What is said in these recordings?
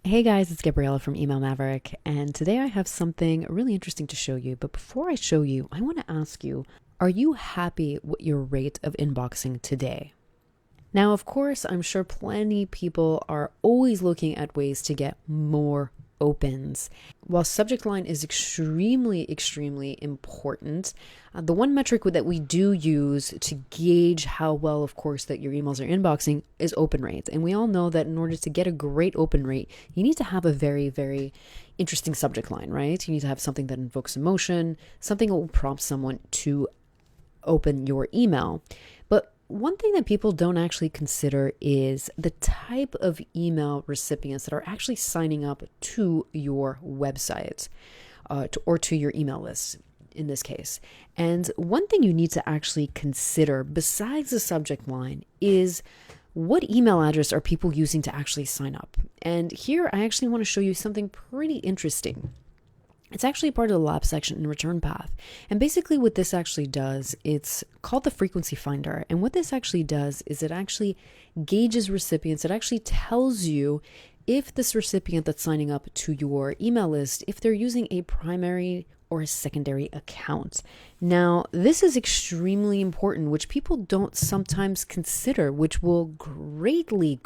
Hey guys, it's Gabriella from Email Maverick, and today I have something really interesting to show you. But before I show you, I want to ask you, are you happy with your rate of inboxing today? Now, of course, I'm sure plenty people are always looking at ways to get more opens. While subject line is extremely important, the one metric that we do use to gauge how well, of course, that your emails are inboxing is open rate. And we all know that in order to get a great open rate, you need to have a very interesting subject line, right? You need to have something that invokes emotion, something that will prompt someone to open your email. But one thing that people don't actually consider is the type of email recipients that are actually signing up to your website or to your email list in this case. And one thing you need to actually consider besides the subject line is what email address are people using to actually sign up? And here I actually want to show you something pretty interesting. It's actually part of the lab section in Return Path. And basically what this actually does, it's called the frequency finder. And what this actually does is it actually gauges recipients. It actually tells you if this recipient that's signing up to your email list, if they're using a primary or a secondary account. Now, this is extremely important, which people don't sometimes consider, which will greatly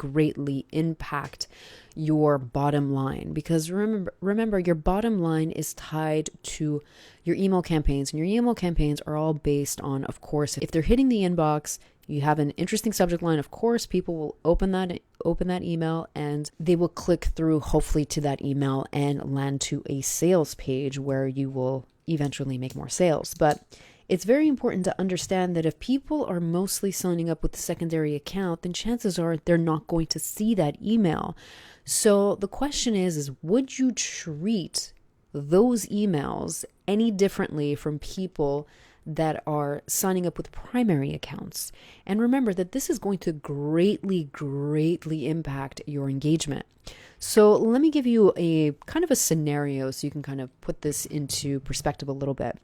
impact your bottom line. Because remember, your bottom line is tied to your email campaigns, and your email campaigns are all based on, of course, if they're hitting the inbox, you have an interesting subject line, of course, people will open that email and they will click through hopefully to that email and land to a sales page where you will eventually make more sales. But it's very important to understand that if people are mostly signing up with a secondary account, then chances are they're not going to see that email. So the question is would you treat those emails any differently from people that are signing up with primary accounts? And remember that this is going to greatly impact your engagement. So let me give you a kind of a scenario so you can kind of put this into perspective a little bit.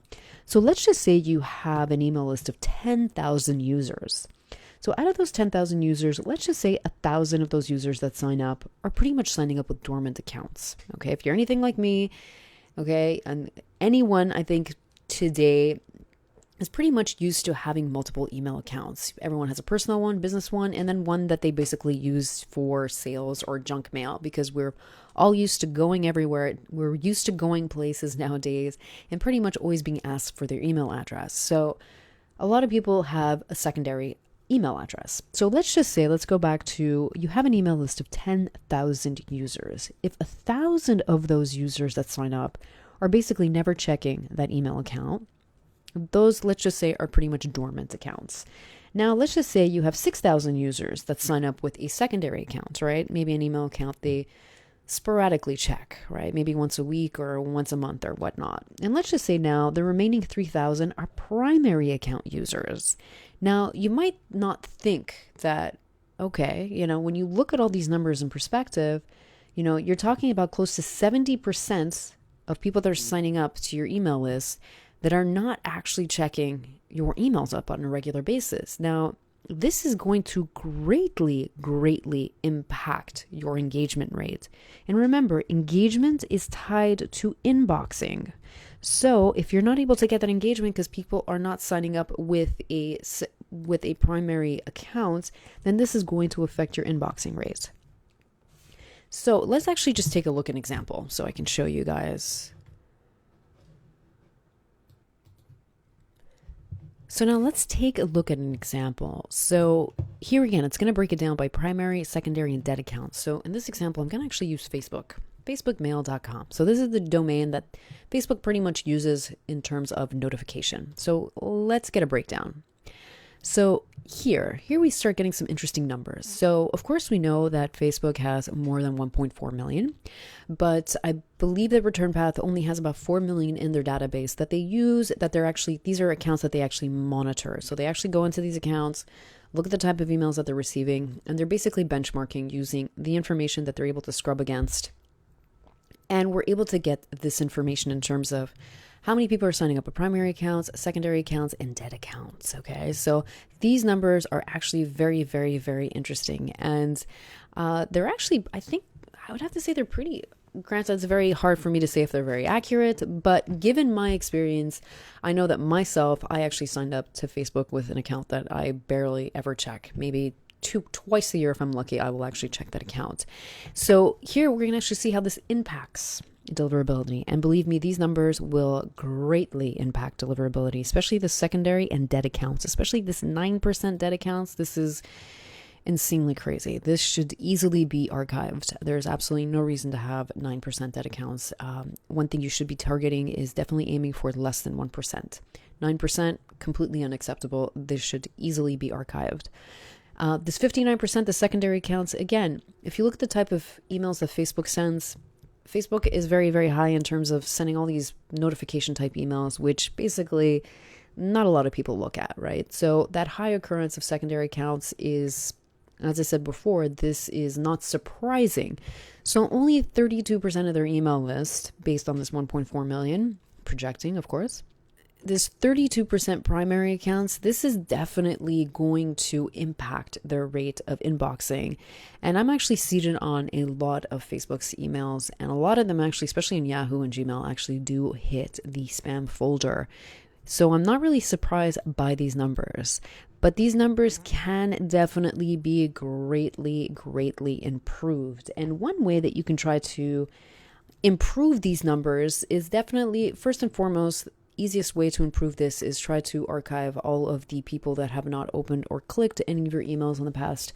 So let's just say you have an email list of 10,000 users. So out of those 10,000 users, let's just say 1,000 of those users that sign up are pretty much signing up with dormant accounts. Okay, if you're anything like me, okay, and anyone I think today is pretty much used to having multiple email accounts. Everyone has a personal one, business one, and then one that they basically use for sales or junk mail, because we're all used to going everywhere. We're used to going places nowadays and pretty much always being asked for their email address. So a lot of people have a secondary email address. So let's just say, let's go back to, you have an email list of 10,000 users. If 1,000 of those users that sign up are basically never checking that email account, those, let's just say, are pretty much dormant accounts. Now, let's just say you have 6,000 users that sign up with a secondary account, right? Maybe an email account they sporadically check, right? Maybe once a week or once a month or whatnot. And let's just say now the remaining 3,000 are primary account users. Now, you might not think that, okay, when you look at all these numbers in perspective, you're talking about close to 70% of people that are signing up to your email list that are not actually checking your emails up on a regular basis. Now, this is going to greatly impact your engagement rate. And remember, engagement is tied to inboxing. So if you're not able to get that engagement because people are not signing up with a primary account, then this is going to affect your inboxing rate. So let's actually just take a look at an example so I can show you guys. So now let's take a look at an example. So here again, it's going to break it down by primary, secondary, and dead accounts. So in this example, I'm going to actually use Facebook, facebookmail.com. So this is the domain that Facebook pretty much uses in terms of notification. So let's get a breakdown. So here we start getting some interesting numbers. So of course we know that Facebook has more than 1.4 million, but I believe that Return Path only has about 4 million in their database that they use, these are accounts that they actually monitor. So they actually go into these accounts, look at the type of emails that they're receiving, and they're basically benchmarking using the information that they're able to scrub against. And we're able to get this information in terms of how many people are signing up with primary accounts, secondary accounts, and dead accounts. Okay, so these numbers are actually very interesting, and they're actually, I think, I would have to say they're pretty. Granted, it's very hard for me to say if they're very accurate, but given my experience, I know that myself, I actually signed up to Facebook with an account that I barely ever check. Maybe twice a year, if I'm lucky, I will actually check that account. So here we're going to actually see how this impacts deliverability. And believe me, these numbers will greatly impact deliverability, especially the secondary and dead accounts, especially this 9% dead accounts. This is insanely crazy. This should easily be archived. There's absolutely no reason to have 9% dead accounts. One thing you should be targeting is definitely aiming for less than 1%. 9%, completely unacceptable. This should easily be archived. This 59%, the secondary accounts, again, if you look at the type of emails that Facebook sends, Facebook is very, very high in terms of sending all these notification type emails, which basically not a lot of people look at, right? So that high occurrence of secondary accounts is, as I said before, this is not surprising. So only 32% of their email list, based on this 1.4 million, projecting, of course, this 32% primary accounts, this is definitely going to impact their rate of inboxing. And I'm actually seated on a lot of Facebook's emails, and a lot of them actually, especially in Yahoo and Gmail, actually do hit the spam folder. So I'm not really surprised by these numbers, but these numbers can definitely be greatly, greatly improved. And one way that you can try to improve these numbers is definitely, first and foremost, easiest way to improve this is try to archive all of the people that have not opened or clicked any of your emails in the past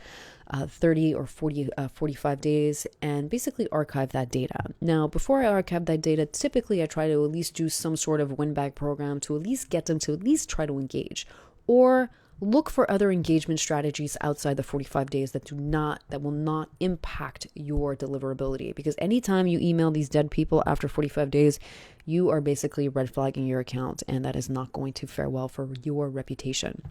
30 or 45 days, and basically archive that data. Now, before I archive that data, typically I try to at least do some sort of win-back program to at least get them to at least try to engage, or look for other engagement strategies outside the 45 days that will not impact your deliverability. Because anytime you email these dead people after 45 days, you are basically red flagging your account, and that is not going to fare well for your reputation.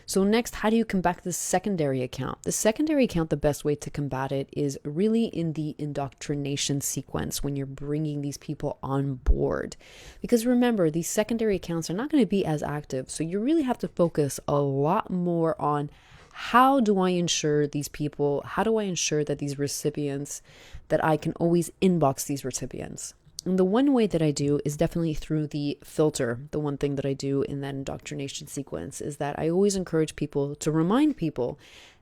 So next, how do you combat the secondary account? The secondary account, the best way to combat it is really in the indoctrination sequence when you're bringing these people on board. Because remember, these secondary accounts are not going to be as active. So you really have to focus a lot more on how do I ensure these people, how do I ensure that these recipients, that I can always inbox these recipients. And the one way that I do is definitely through the filter. The one thing that I do in that indoctrination sequence is that I always encourage people to remind people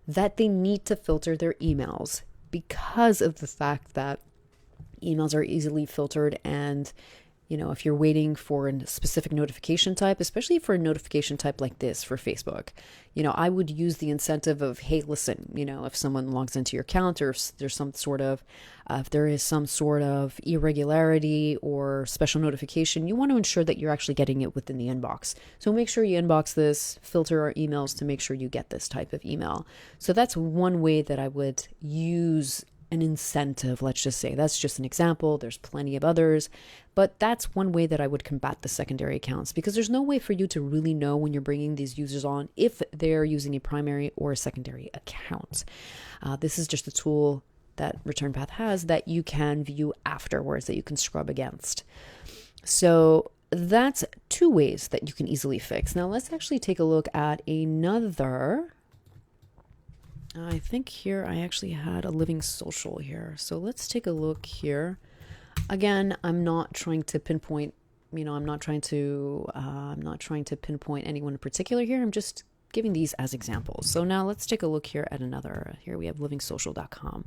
that they need to filter their emails, because of the fact that emails are easily filtered. And if you're waiting for a specific notification type, especially for a notification type like this for Facebook, I would use the incentive of, hey, listen, if someone logs into your account, or if there's if there is some sort of irregularity or special notification, you want to ensure that you're actually getting it within the inbox. So make sure you inbox this, filter our emails to make sure you get this type of email. So that's one way that I would use an incentive, let's just say. That's just an example. There's plenty of others, but that's one way that I would combat the secondary accounts, because there's no way for you to really know when you're bringing these users on if they're using a primary or a secondary account. This is just a tool that ReturnPath has that you can view afterwards, that you can scrub against. So that's two ways that you can easily fix. Now let's actually take a look at another. I think here I actually had a Living Social here. So let's take a look here. Again, I'm not trying to pinpoint, I'm not trying to pinpoint anyone in particular here. I'm just giving these as examples. So now let's take a look here at another. Here we have livingsocial.com.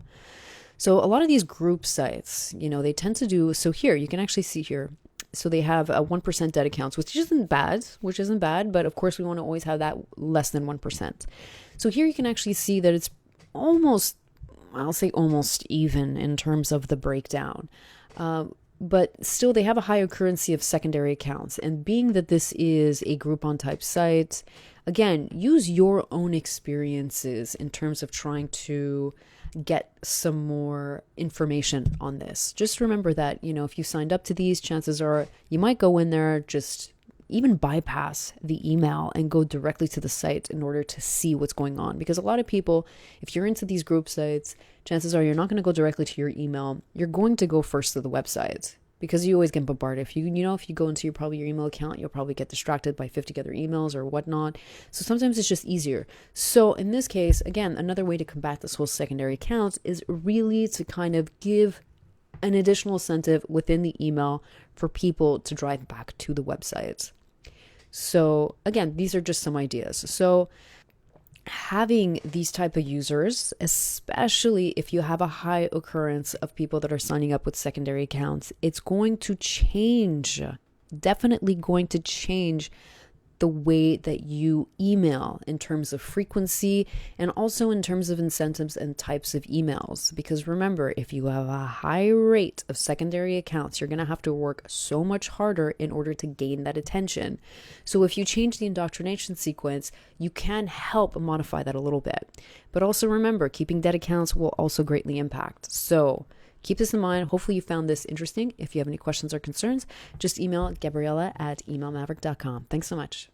So a lot of these group sites, they tend to do, so here you can actually see here. So they have a 1% dead accounts, which isn't bad, but of course we want to always have that less than 1%. So here you can actually see that it's almost even in terms of the breakdown. But still they have a higher currency of secondary accounts. And being that this is a Groupon type site, again, use your own experiences in terms of trying to get some more information on this. Just remember that, if you signed up to these, chances are you might go in there, just even bypass the email and go directly to the site in order to see what's going on. Because a lot of people, if you're into these group sites, chances are you're not going to go directly to your email. You're going to go first to the website, because you always get bombarded. If you go into your email account, you'll probably get distracted by 50 other emails or whatnot. So sometimes it's just easier. So in this case, again, another way to combat this whole secondary accounts is really to kind of give an additional incentive within the email for people to drive back to the website. So again, these are just some ideas. So having these type of users, especially if you have a high occurrence of people that are signing up with secondary accounts, it's going to change, definitely going to change the way that you email in terms of frequency and also in terms of incentives and types of emails. Because remember, if you have a high rate of secondary accounts, you're going to have to work so much harder in order to gain that attention. So if you change the indoctrination sequence, you can help modify that a little bit. But also remember, keeping dead accounts will also greatly impact. So keep this in mind. Hopefully you found this interesting. If you have any questions or concerns, just email Gabriella at emailmaverick.com. Thanks so much.